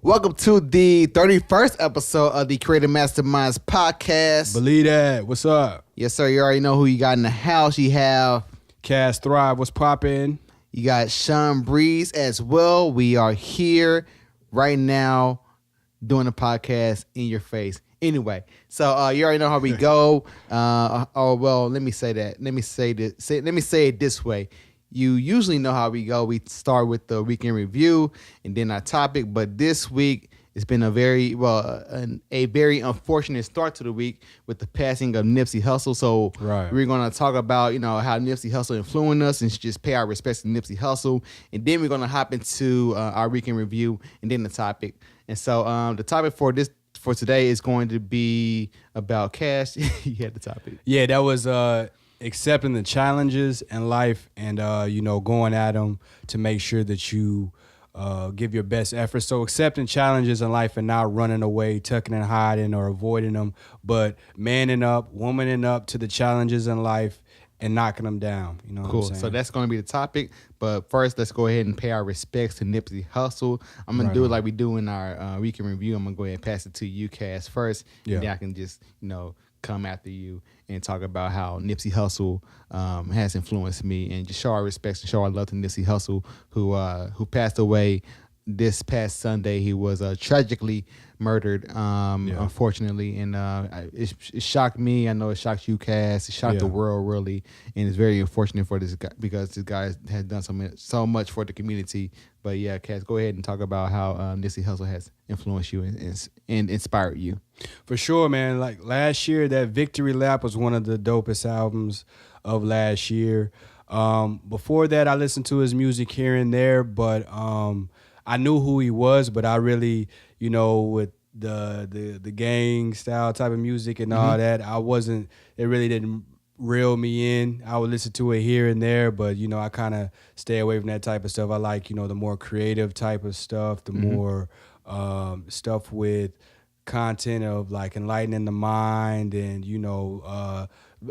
Welcome to the 31st episode of the Creative Masterminds podcast. Believe that. What's up? Yes, sir. You already know who you got in the house. You have Cast Thrive. What's poppin'? You got Shawn Breeze as well. We are here right now doing a podcast in your face. Anyway, so you already know how we go. Let me say that. Let me say it this way. You usually know how we go. We start with the weekend review and then our topic. But this week it's been a very unfortunate start to the week with the passing of Nipsey Hussle. So We're gonna talk about how Nipsey Hussle influenced us and just pay our respects to Nipsey Hussle. And then we're gonna hop into our weekend review and then the topic. And so the topic for today is going to be about cash. You had the topic. Yeah, that was accepting the challenges in life and going at them to make sure that you give your best effort. So accepting challenges in life and not running away, tucking and hiding or avoiding them, but manning up, womaning up to the challenges in life and knocking them down. You know what I'm saying? So that's going to be the topic. But first, let's go ahead and pay our respects to Nipsey Hussle. I'm going to do it like we do in our weekend review. I'm going to go ahead and pass it to you, Cass, first. Yeah. And then I can just, come after you and talk about how Nipsey Hussle has influenced me and just show our respects and show our love to Nipsey Hussle, who passed away this past Sunday. He was tragically murdered, unfortunately, and it shocked me. I know it shocked you, Cass. It shocked the world, really, and it's very unfortunate for this guy because this guy has done so much for the community. But yeah, Cass, go ahead and talk about how Nipsey Hussle has influenced you and inspired you. For sure, man. Like last year, that Victory Lap was one of the dopest albums of last year. Before that, I listened to his music here and there, but I knew who he was, but I really, with the gang style type of music and all that, it really didn't reel me in. I would listen to it here and there, but, I kind of stay away from that type of stuff. I like, the more creative type of stuff, the more stuff with content of like enlightening the mind and,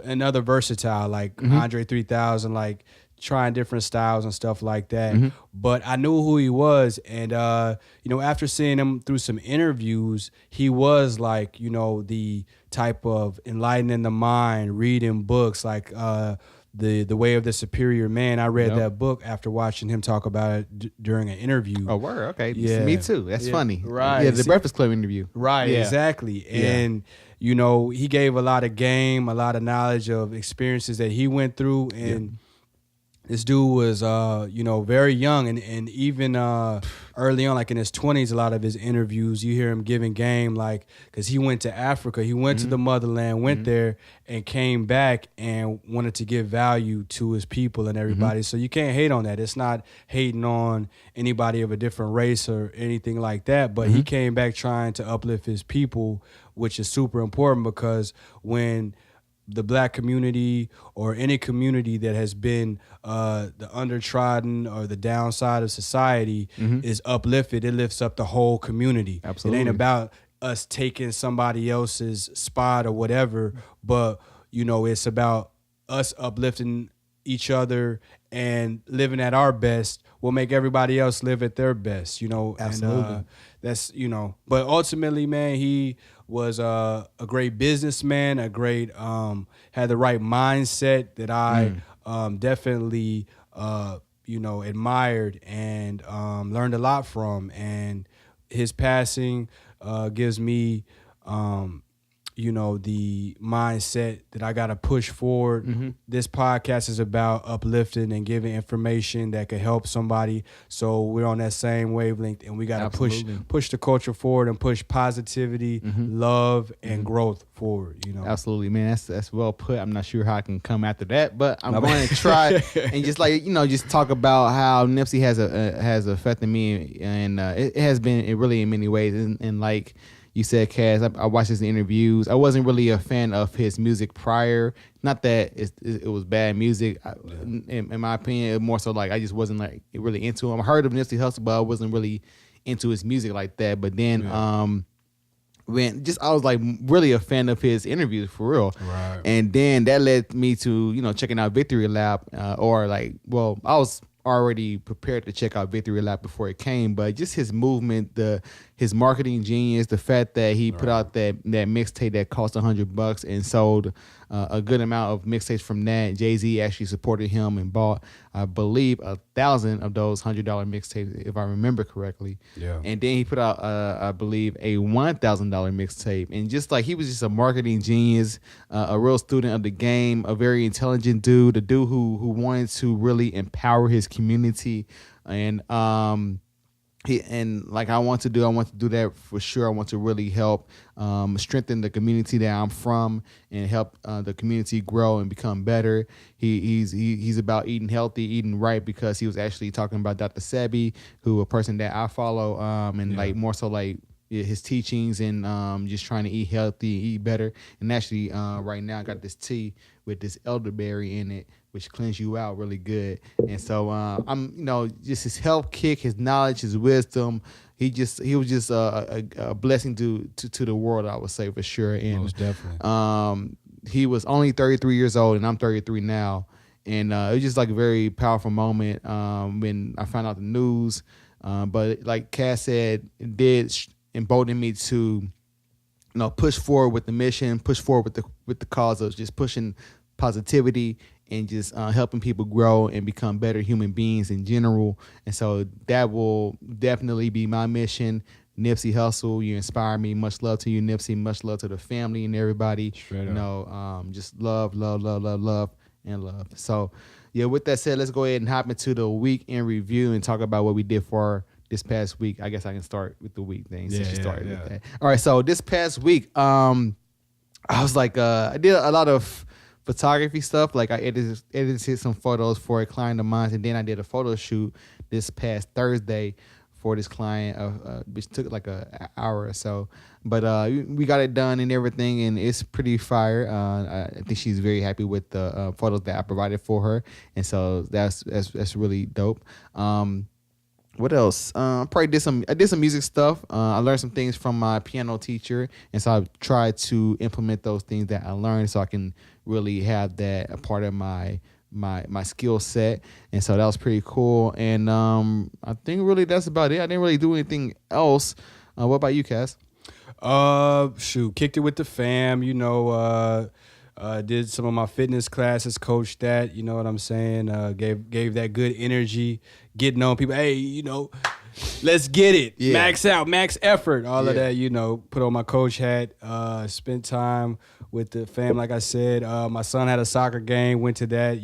another versatile, like Andre 3000, like trying different styles and stuff like that. But I knew who he was. And, after seeing him through some interviews, he was like, the type of enlightening the mind, reading books like the Way of the Superior Man. I read that book after watching him talk about it during an interview. Oh, word. Okay. Yeah. Me too. That's funny. Right. Yeah, the Breakfast Club interview. Right. Yeah. Exactly. And, he gave a lot of game, a lot of knowledge of experiences that he went through. And this dude was, very young and even early on, like in his 20s, a lot of his interviews, you hear him giving game, like, because he went to Africa. He went to the motherland, went there, and came back and wanted to give value to his people and everybody. So you can't hate on that. It's not hating on anybody of a different race or anything like that, but he came back trying to uplift his people, which is super important because when the black community or any community that has been the undertrodden or the downside of society is uplifted, it lifts up the whole community. Absolutely. It ain't about us taking somebody else's spot or whatever, but, it's about us uplifting each other and living at our best will make everybody else live at their best, Absolutely. And that's, but ultimately, man, he was a great businessman, a great, had the right mindset that I definitely, admired and learned a lot from. And his passing gives me, the mindset that I got to push forward. This podcast is about uplifting and giving information that could help somebody. So we're on that same wavelength and we got to push the culture forward and push positivity, love, and growth forward, Absolutely, man. That's well put. I'm not sure how I can come after that, but I'm going to try and just just talk about how Nipsey has affected me, and it has been really in many ways, and like you said, Cass, I watched his interviews. I wasn't really a fan of his music prior. Not that it was bad music. In my opinion, more so like I just wasn't like really into him. I heard of Nipsey Hussle, but I wasn't really into his music like that. But then I was like really a fan of his interviews for real. Right. And then that led me to, checking out Victory Lap I was already prepared to check out Victory Lap before it came, but just his movement, his marketing genius, the fact that he put out that mixtape that cost $100 and sold a good amount of mixtapes from that. Jay-Z actually supported him and bought, I believe, 1,000 of those $100 mixtapes, if I remember correctly. Yeah. And then he put out, I believe, a $1,000 mixtape. And just like he was just a marketing genius, a real student of the game, a very intelligent dude, a dude who wanted to really empower his community. And I want to do that for sure. I want to really help strengthen the community that I'm from and help the community grow and become better. He's about eating healthy, eating right, because he was actually talking about Dr. Sebi, who a person that I follow, like more so like his teachings and just trying to eat healthy, eat better. And actually right now I got this tea with this elderberry in it, which cleans you out really good. And so I'm, just his health kick, his knowledge, his wisdom. He was just a blessing to the world, I would say, for sure. And most definitely. He was only 33 years old, and I'm 33 now. And it was just like a very powerful moment when I found out the news. But like Cass said, it did embolden me to, push forward with the mission, push forward with the cause of just pushing positivity and just helping people grow and become better human beings in general. And so that will definitely be my mission. Nipsey Hussle, you inspire me. Much love to you, Nipsey. Much love to the family and everybody. Straight up. Just love, and love. So, yeah, with that said, let's go ahead and hop into the week in review and talk about what we did for this past week. I guess I can start with the week thing since you started with that. All right, so this past week, I was like, I did a lot of photography stuff. Like I edited some photos for a client of mine, and then I did a photo shoot this past Thursday for this client, which took like an hour or so. But we got it done and everything, and it's pretty fire. I think she's very happy with the photos that I provided for her, and so that's really dope. What else? I did some music stuff. I learned some things from my piano teacher, and so I tried to implement those things that I learned so I can really have that a part of my skill set. And so that was pretty cool. And I think really that's about it. I didn't really do anything else. What about you, Cass? Kicked it with the fam, did some of my fitness classes, coached that, you know what I'm saying? Gave that good energy, getting on people. Hey, let's get it. Yeah. Max out, max effort, all of that, put on my coach hat, spent time with the fam. Like I said, my son had a soccer game, went to that,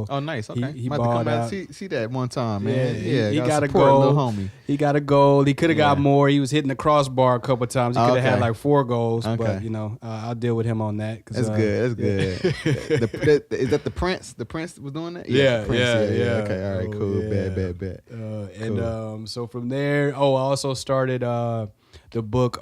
Oh, nice. Okay. He balled out. See that one time, man. Yeah, he got a goal. Little homie. He got a goal. He could have got more. He was hitting the crossbar a couple of times. He could have had like 4 goals, but I'll deal with him on that. That's good. Is that the Prince? The Prince was doing that? Yeah. Okay, all right, cool. Bet. And so from there, I also started the book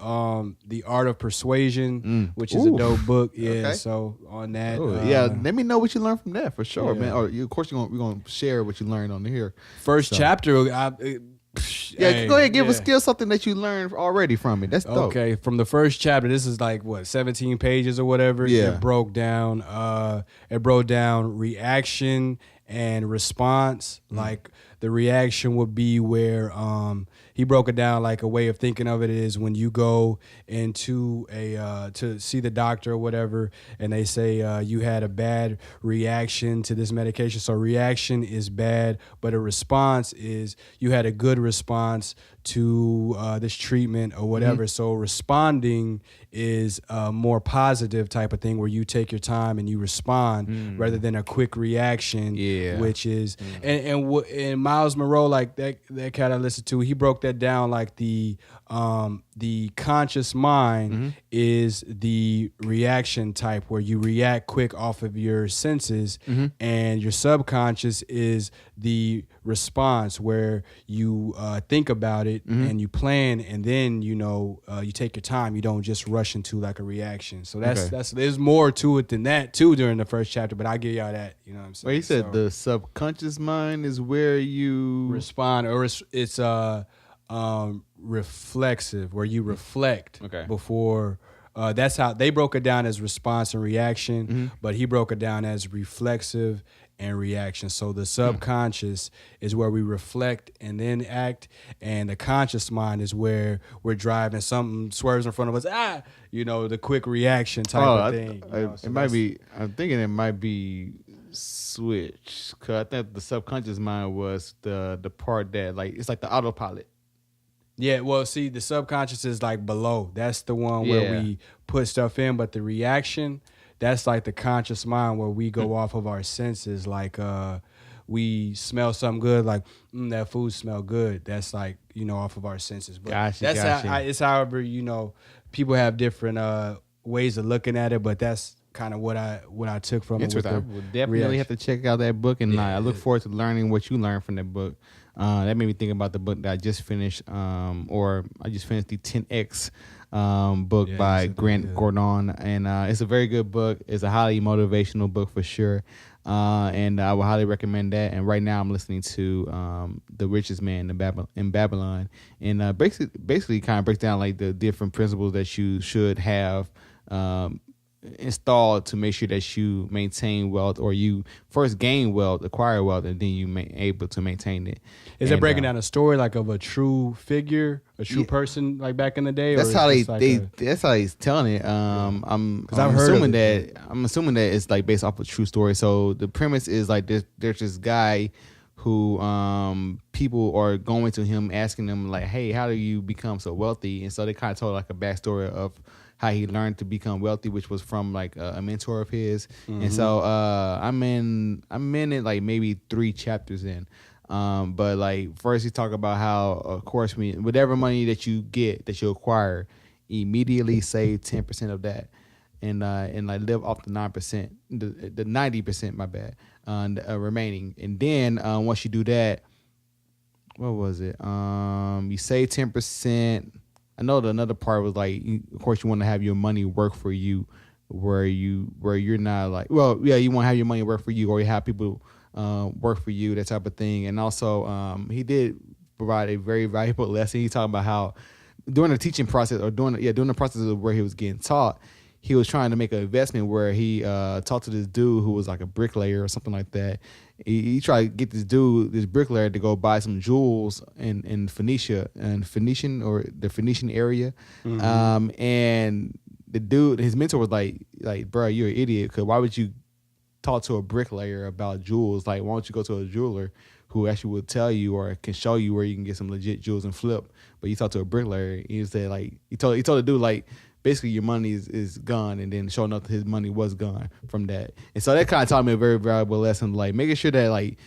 The Art of Persuasion, which is a dope book. Yeah, okay. So on that. Let me know what you learned from that for sure, man. Or of course we're gonna share what you learned on here. First chapter. Go ahead, give us something that you learned already from it. That's dope. Okay, from the first chapter, this is like 17 pages or whatever. Yeah. It broke down reaction and response. Like the reaction would be where he broke it down like a way of thinking of it is when you go into to see the doctor or whatever, and they say you had a bad reaction to this medication. So reaction is bad, but a response is you had a good response to this treatment or whatever. So responding is a more positive type of thing where you take your time and you respond rather than a quick reaction, which is and Miles Monroe, like that cat I listened to, he broke that down like the conscious mind is the reaction type where you react quick off of your senses, and your subconscious is the response where you think about it and you plan, and then you take your time. You don't just rush into like a reaction. So that's there's more to it than that too during the first chapter, but I'll give y'all that. You know what I'm saying? Well, he said the subconscious mind is where you respond, or it's reflexive, where you reflect before That's how they broke it down as response and reaction, but he broke it down as reflexive and reaction. So the subconscious is where we reflect and then act, and the conscious mind is where we're driving, something swerves in front of us, the quick reaction type of thing. It might be. I'm thinking it might be switch, because I think the subconscious mind was the part that like it's like the autopilot. Yeah, well, see, the subconscious is like below. That's the one where we put stuff in, but the reaction, that's like the conscious mind where we go off of our senses. Like we smell something good, like that food smell good. That's like, off of our senses. But gotcha. It's however, people have different ways of looking at it, but that's kind of what I took from it. We'll definitely have to check out that book, and I look forward to learning what you learned from that book. That made me think about the book that I just finished, or I just finished the 10X book by Grant Cardone, and it's a very good book. It's a highly motivational book for sure, and I would highly recommend that. And right now I'm listening to The Richest Man in Babylon, and basically kind of breaks down like the different principles that you should have installed to make sure that you maintain wealth, or you first gain wealth, acquire wealth, and then you able to maintain it. Is it breaking down a story like of a true figure, a true person, like back in the day? That's how that's how he's telling it. I'm assuming that it's like based off a true story. So the premise is like there's this guy who people are going to him asking him like, hey, how do you become so wealthy? And so they kind of told like a backstory of how he learned to become wealthy, which was from like a mentor of his. And so I'm in it like maybe 3 chapters in. But like first he talk about how, of course, whatever money that you get, that you acquire, immediately save 10% of that, and like live off the 9%, the 90%, my bad, remaining. And then once you do that, what was it? You save 10%. I know that another part was like, of course, you want to have your money work for you, where you're not like, well, yeah, you want to have your money work for you, or you have people work for you, that type of thing. And also, he did provide a very valuable lesson. He talked about how during the teaching process, or during the process of where he was getting taught, he was trying to make an investment where he talked to this dude who was like a bricklayer or something like that. He tried to get this bricklayer, to go buy some jewels in Phoenicia, and the Phoenician area. And the dude, his mentor was like, bro, you're an idiot. Cause why would you talk to a bricklayer about jewels? Like, why don't you go to a jeweler who actually will tell you or can show you where you can get some legit jewels and flip? But you talk to a bricklayer, he said like, he told the dude like, basically your money is gone, and then showing up his money was gone from that. And so that kind of taught me a very valuable lesson, like making sure that like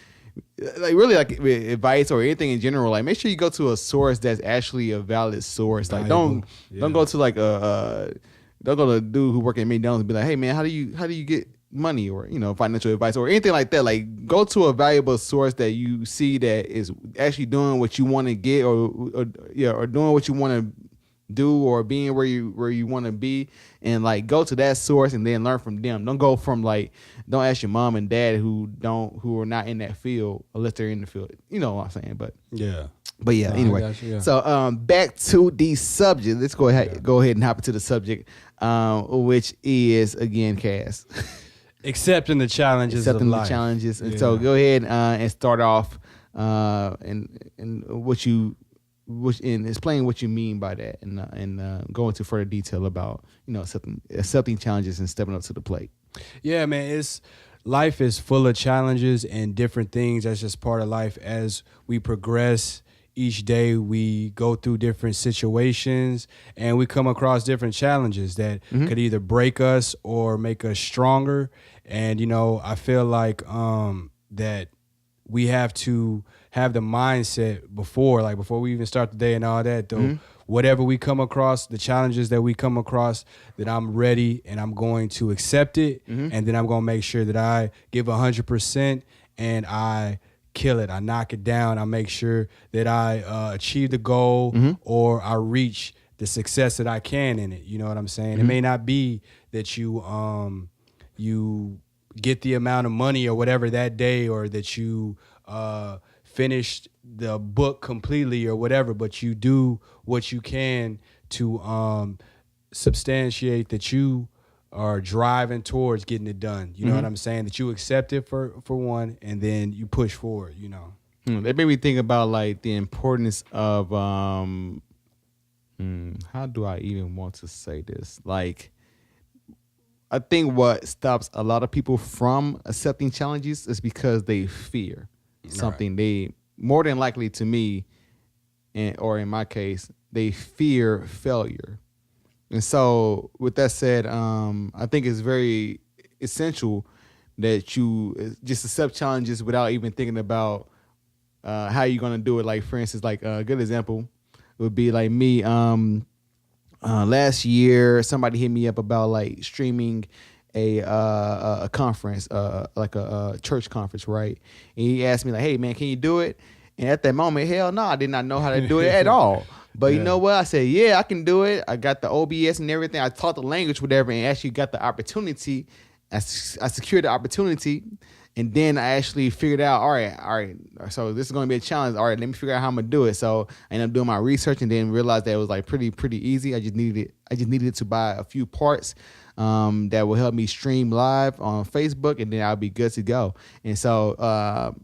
really like advice or anything in general, like make sure you go to a source that's actually a valid source. Like don't go to like don't go to a dude who work at McDonald's and be like, hey man, how do you get money, or financial advice or anything like that. Like go to a valuable source that you see that is actually doing what you want to get, or doing what you want to do, or being where you want to be, and like go to that source and then learn from them. Don't don't ask your mom and dad who are not in that field, unless they're in the field. You know what I'm saying? But anyway. So back to the subject. Let's go ahead and hop into the subject, which is again, Cass. Accepting the challenges of life. And so go ahead and start off and explain what you mean by that, and go into further detail about accepting challenges and stepping up to the plate. Yeah, man, life is full of challenges and different things. That's just part of life. As we progress each day, we go through different situations, and we come across different challenges that could either break us or make us stronger. And I feel like that we have to have the mindset before we even start the day and all that, though. Whatever we come across, the challenges that we come across, that I'm ready and I'm going to accept it. And then I'm going to make sure that I give 100% and I kill it. I knock it down. I make sure that I achieve the goal, or I reach the success that I can in it. You know what I'm saying? It may not be that you get the amount of money or whatever that day, or that you finished the book completely or whatever, but you do what you can to substantiate that you are driving towards getting it done. You know what I'm saying? That you accept it for one, and then you push forward. You know. That made me think about like the importance of how do I even want to say this? Like, I think what stops a lot of people from accepting challenges is because they fear something. They more than likely, to me, or in my case, they fear failure. And so, with that said, I think it's very essential that you just accept challenges without even thinking about how you're gonna do it. Like, for instance, like a good example would be like me. Last year, somebody hit me up about like streaming a conference, like a church conference, right? And he asked me like, "Hey, man, can you do it?" And at that moment, hell no, I did not know how to do it at all. But you know what? I said, yeah, I can do it. I got the OBS and everything. I taught the language, whatever, and actually got the opportunity. I secured the opportunity. And then I actually figured out, all right, so this is going to be a challenge. All right, let me figure out how I'm going to do it. So I ended up doing my research and then realized that it was like pretty easy. I just needed to buy a few parts that will help me stream live on Facebook, and then I'll be good to go. And so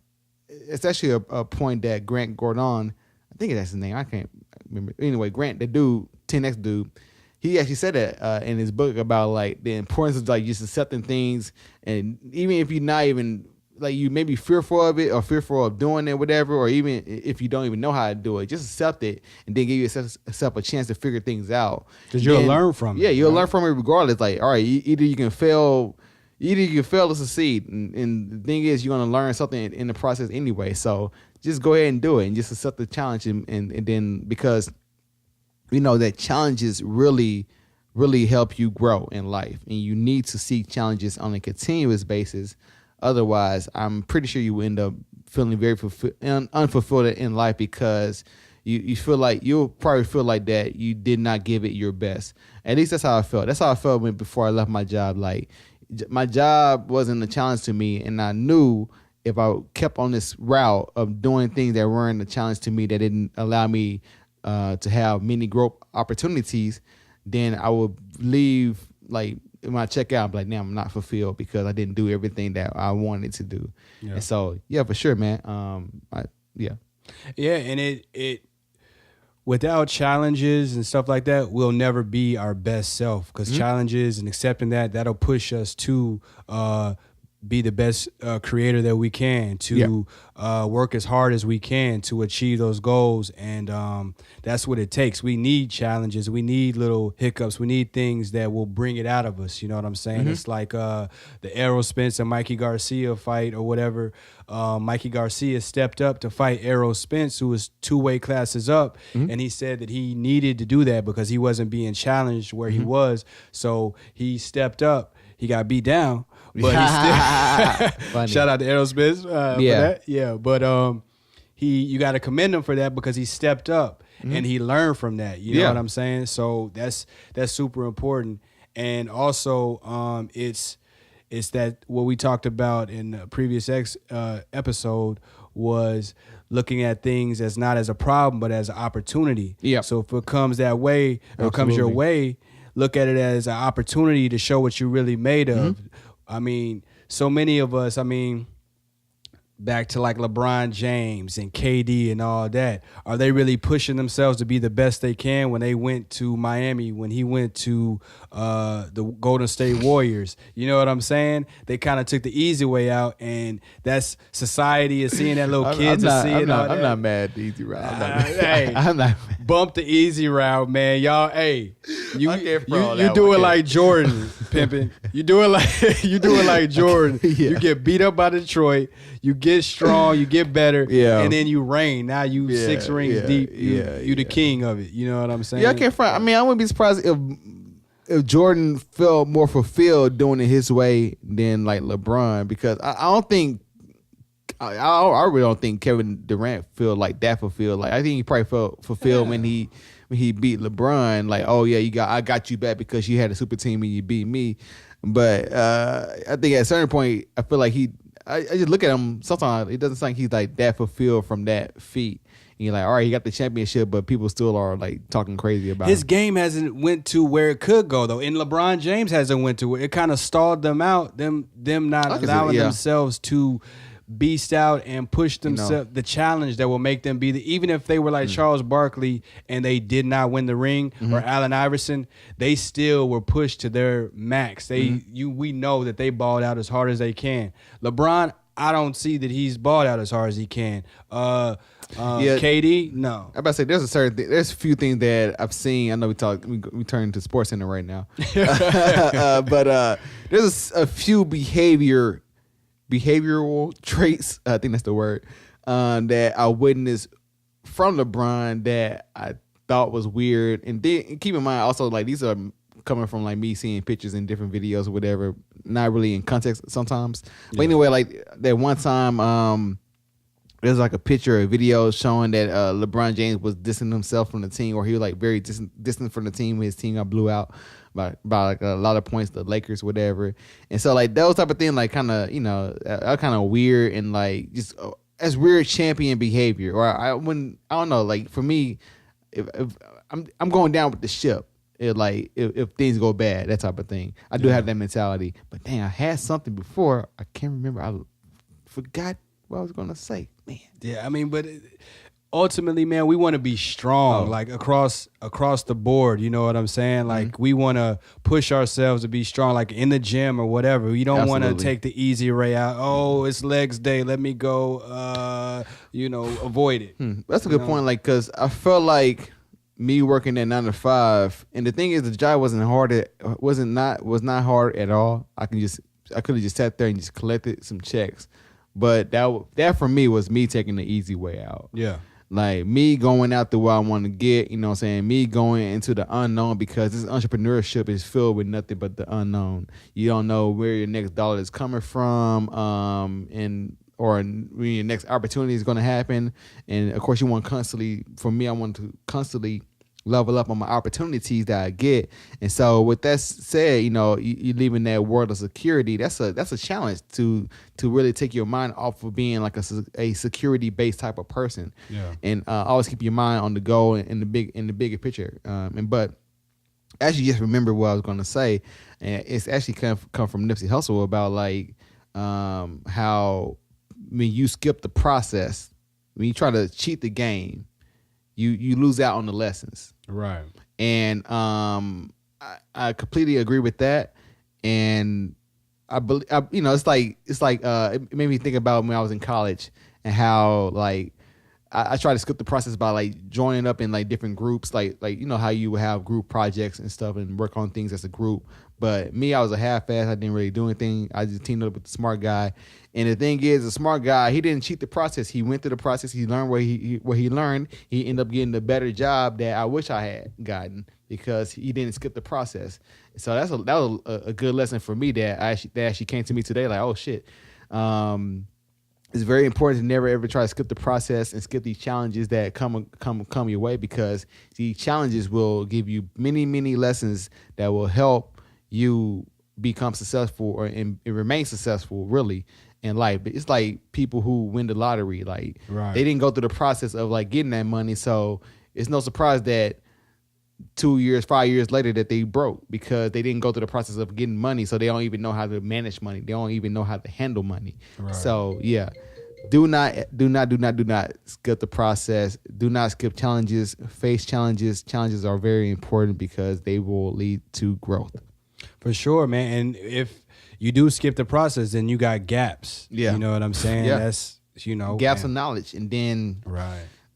it's actually a point that Grant Gordon, I think that's his name. I can't remember. Anyway, Grant, the dude, 10X dude, he actually said that in his book about like the importance of like just accepting things, and even if you're not even like you may be fearful of it or fearful of doing it, whatever, or even if you don't even know how to do it, just accept it and then give yourself a chance to figure things out. Because you'll learn from it. Yeah, you'll learn from it regardless. Like, all right, either you can fail or succeed, and the thing is, you're gonna learn something in the process anyway. So just go ahead and do it, and just accept the challenge, and then because we know that challenges really help you grow in life, and you need to seek challenges on a continuous basis. Otherwise, I'm pretty sure you will end up feeling very unfulfilled in life because you feel like you'll probably feel like that you did not give it your best. At least that's how I felt. That's how I felt before I left my job. Like, my job wasn't a challenge to me, and I knew if I kept on this route of doing things that weren't a challenge to me, that didn't allow me to have many growth opportunities, then I would leave. Like, when I check out, I'm like, I'm not fulfilled because I didn't do everything that I wanted to do. Yeah. And so, yeah, for sure, man. Yeah, and it without challenges and stuff like that, we'll never be our best self, because challenges and accepting that'll push us to be the best creator that we can, to work as hard as we can to achieve those goals. And that's what it takes. We need challenges. We need little hiccups. We need things that will bring it out of us. You know what I'm saying? It's like the Errol Spence and Mikey Garcia fight or whatever. Mikey Garcia stepped up to fight Errol Spence, who was 2 weight classes up. And he said that he needed to do that because he wasn't being challenged where he was. So he stepped up. He got beat down, but he still shout out to Errol Spence for that. Yeah, but you got to commend him for that because he stepped up and he learned from that. You know what I'm saying? So that's super important. And also, it's that what we talked about in the previous episode was looking at things as not as a problem but as an opportunity. Yeah. So if it comes that way or comes your way, look at it as an opportunity to show what you're really made of. I mean, so many of us, back to like LeBron James and KD and all that, are they really pushing themselves to be the best they can when they went to Miami, when he went to the Golden State Warriors? You know what I'm saying? They kind of took the easy way out, and that's society is seeing that little kids are seeing all that. I'm not mad at the easy route. I'm not bump the easy route, man. Y'all, hey, you do it like Jordan, pimping. You do it like Jordan. You get beat up by Detroit. You get strong, you get better, and then you reign. Now you 6 rings deep. You the king of it. You know what I'm saying? Yeah, I can't front. I wouldn't be surprised if Jordan felt more fulfilled doing it his way than like LeBron, because I don't think I really don't think Kevin Durant feel like that fulfilled. Like, I think he probably felt fulfilled when he beat LeBron. Like, oh yeah, I got you back because you had a super team and you beat me. But I think at a certain point, I feel like I just look at him. Sometimes it doesn't seem like he's like that fulfilled from that feat. And you're like, all right, he got the championship, but people still are like talking crazy about his him. game hasn't went to where it could go though. And LeBron James hasn't went to where it kind of stalled them out. Them not allowing themselves to beast out and push themselves the challenge that will make them be even if they were like Charles Barkley and they did not win the ring or Allen Iverson, they still were pushed to their max. We know that they balled out as hard as they can. LeBron, I don't see that he's balled out as hard as he can. KD, no. I'm about to say there's a few things that I've seen. I know we turn to Sports Center right now, but there's a few behavioral traits, I think that's the word, that I witnessed from LeBron that I thought was weird. And then keep in mind also, like, these are coming from like me seeing pictures in different videos or whatever, not really in context sometimes. But anyway, like that one time, there's like a picture or video showing that LeBron James was distancing himself from the team, or he was like very distant from the team. His team got blew out by like a lot of points, the Lakers, whatever. And so like those type of thing, like kind of kind of weird and like just as weird champion behavior. Or I don't know. Like for me, if I'm going down with the ship. If things go bad, that type of thing. I do have that mentality. But dang, I had something before. I can't remember. I forgot what I was gonna say. Man. Yeah, I mean, but ultimately, man, we want to be strong, like across the board. You know what I'm saying? Like we want to push ourselves to be strong, like in the gym or whatever. We don't want to take the easy way out. Oh, it's legs day. Let me go. Avoid it. That's a good point. Like, cause I felt like me working at 9 to 5, and the thing is, the job was not hard at all. I could have just sat there and just collected some checks, but that for me was me taking the easy way out. Yeah, like me going out to where I want to get. You know what I'm saying? Me going into the unknown, because this entrepreneurship is filled with nothing but the unknown. You don't know where your next dollar is coming from, or when your next opportunity is going to happen. And of course, I want to constantly level up on my opportunities that I get. And so with that said, you leave in that world of security. That's a challenge to really take your mind off of being like a security based type of person. Yeah. And always keep your mind on the goal and the bigger picture. But actually just remember what I was going to say. And it's actually come from Nipsey Hussle about like how when you skip the process, when you try to cheat the game, you lose out on the lessons. Right. And I completely agree with that. And I believe, it's like it made me think about when I was in college and how like I try to skip the process by like joining up in like different groups, like how you have group projects and stuff and work on things as a group. But me, I was a half-ass. I didn't really do anything. I just teamed up with the smart guy. And the thing is, the smart guy, he didn't cheat the process. He went through the process. He learned what he learned. He ended up getting the better job that I wish I had gotten because he didn't skip the process. So that was a good lesson for me that actually came to me today. Like, oh shit. It's very important to never ever try to skip the process and skip these challenges that come your way, because these challenges will give you many, many lessons that will help you become successful and remain successful really in life. But it's like people who win the lottery, like they didn't go through the process of like getting that money. So it's no surprise that 2 years, 5 years later that they broke because they didn't go through the process of getting money. So they don't even know how to manage money. They don't even know how to handle money. Right. So yeah, do not skip the process. Do not skip challenges. Face challenges. Challenges are very important because they will lead to growth. For sure, man. And if you do skip the process, then you got gaps. Yeah. You know what I'm saying? Yeah. That's, gaps of knowledge. And then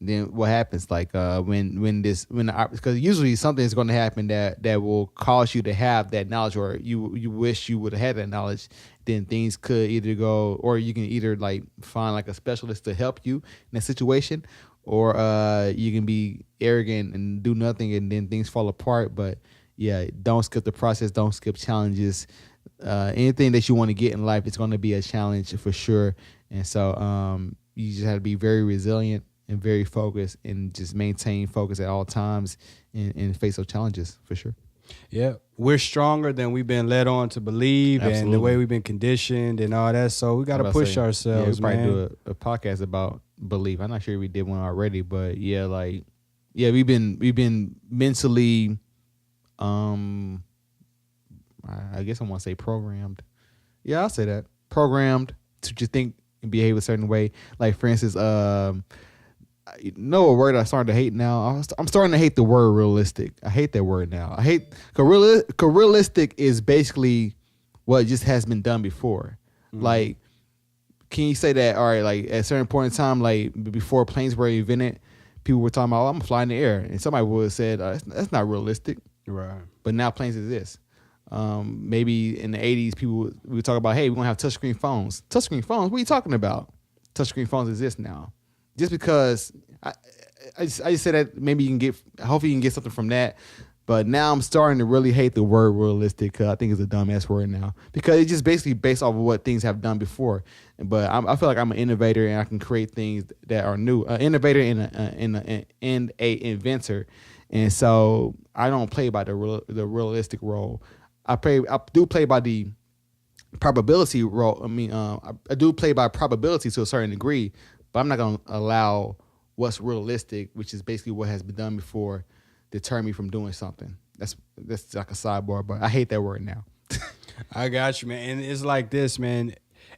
then what happens? Like because usually something is going to happen that will cause you to have that knowledge, or you wish you would have had that knowledge. Then things could either go, or you can either like find like a specialist to help you in a situation, or you can be arrogant and do nothing and then things fall apart. But yeah, don't skip the process. Don't skip challenges. Anything that you want to get in life, it's going to be a challenge for sure. And so you just have to be very resilient and very focused, and just maintain focus at all times in face of challenges for sure. Yeah. we're stronger than we've been led on to believe. Absolutely. And the way we've been conditioned and all that. So we got to push ourselves, man. Probably do a podcast about belief. I'm not sure if we did one already, but we've been mentally, I guess I want to say programmed. Yeah, I'll say that. Programmed to just think and behave a certain way. Like, for instance, you know a word I started to hate now? I'm starting to hate the word realistic. I hate that word now. I hate, cause realistic is basically what just has been done before. Mm-hmm. Like, can you say that, all right, like at a certain point in time, like before planes were invented, people were talking about, I'm flying in the air. And somebody would have said, that's not realistic. Right. But now planes exist. Maybe in the 80s, we would talk about, hey, we're going to have touchscreen phones. Touchscreen phones? What are you talking about? Touchscreen phones exist now. Just because I just said that maybe hopefully you can get something from that. But now I'm starting to really hate the word realistic because I think it's a dumbass word now. Because it's just basically based off of what things have done before. But I feel like I'm an innovator and I can create things that are new. An innovator and a inventor. And so I don't play by the realistic role. I do play by the probability role. I mean, I do play by probability to a certain degree, but I'm not going to allow what's realistic, which is basically what has been done before, deter me from doing something. That's like a sidebar, but I hate that word now. I got you, man. And it's like this, man.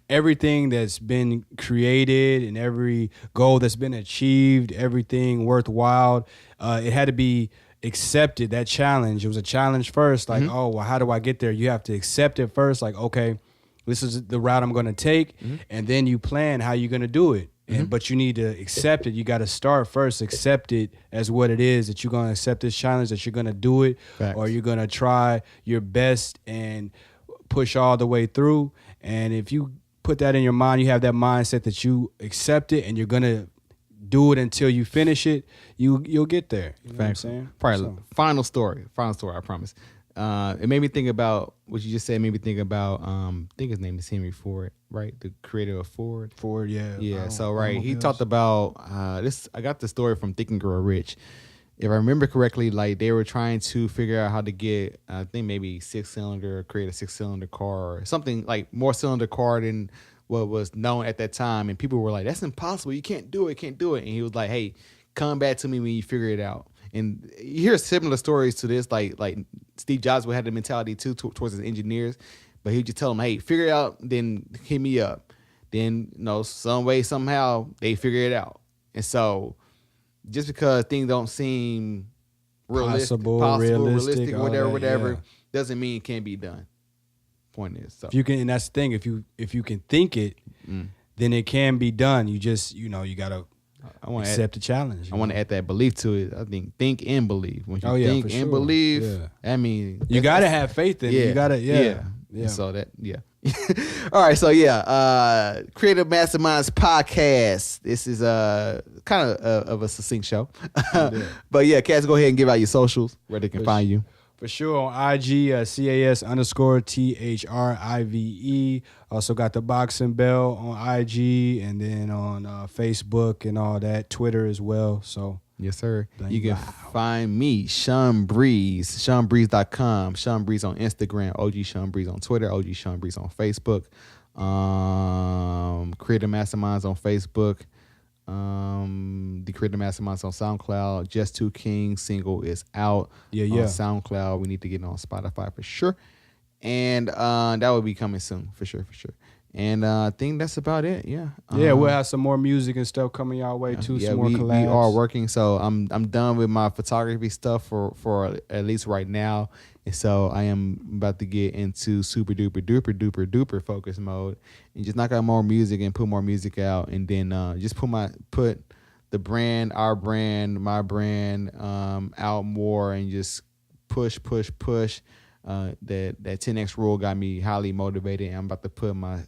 Everything that's been created and every goal that's been achieved, everything worthwhile, it had to be accepted, that challenge. It was a challenge first. Like, mm-hmm. Oh, well, how do I get there? You have to accept it first. Like, okay, this is the route I'm going to take. Mm-hmm. And then you plan how you're going to do it. Mm-hmm. But you need to accept it. You got to start first, accept it as what it is, that you're going to accept this challenge, that you're going to do it. Facts. Or you're going to try your best and push all the way through. And if you put that in your mind, you have that mindset that you accept it and you're going to do it until you finish it, you'll get there. You know what I'm saying? Probably final story, I promise. It made me think about what you just said. Made me think about I think his name is Henry Ford, right? The creator of Ford. Yeah. So he talked about this. I got the story from Think and Grow Rich. If I remember correctly, like they were trying to figure out how to get, I think maybe create a 6-cylinder car or something, like more cylinder car than what was known at that time. And people were like, that's impossible. You can't do it. And he was like, hey, come back to me when you figure it out. And you hear similar stories to this, like Steve Jobs would have the mentality too towards his engineers, but he'd just tell them, hey, figure it out, then hit me up. Then, some way, somehow they figure it out. And so just because things don't seem realistic, whatever, doesn't mean it can't be done. Point is, so if you can, and that's the thing. If you can think it, then it can be done. You just you gotta accept the challenge. I want to add that belief to it. I think and believe. When you think and believe, I mean, you gotta have faith in it. You gotta, yeah. So that, all right. So Creative Masterminds podcast. This is kind of a succinct show, but cats, go ahead and give out your socials where they can find you. For sure, on IG, CAS_THRIVE. Also got the Boxing Bell on IG, and then on Facebook and all that, Twitter as well. So yes, sir. You can find me, Shawn Breeze, ShawnBreeze.com, Shawn Breeze on Instagram, OG Shawn Breeze on Twitter, OG Shawn Breeze on Facebook, Creative Masterminds on Facebook. The Creative Masterminds on SoundCloud. Just Two Kings single is out on SoundCloud. We need to get it on Spotify for sure, and that will be coming soon for sure. And I think that's about it. We'll have some more music and stuff coming y'all way too. Some more collabs. We are working, so I'm done with my photography stuff for at least right now. And so I am about to get into super duper focus mode and just knock out more music and put more music out, and then just put the brand, our brand, my brand out more, and just push. That 10X rule got me highly motivated, and I'm about to put my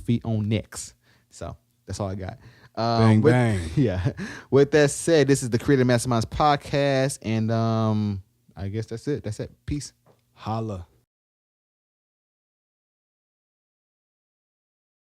feet on next. So that's all I got. Bang. Yeah. With that said, this is the Creative Masterminds podcast, and I guess that's it. Peace. Holla.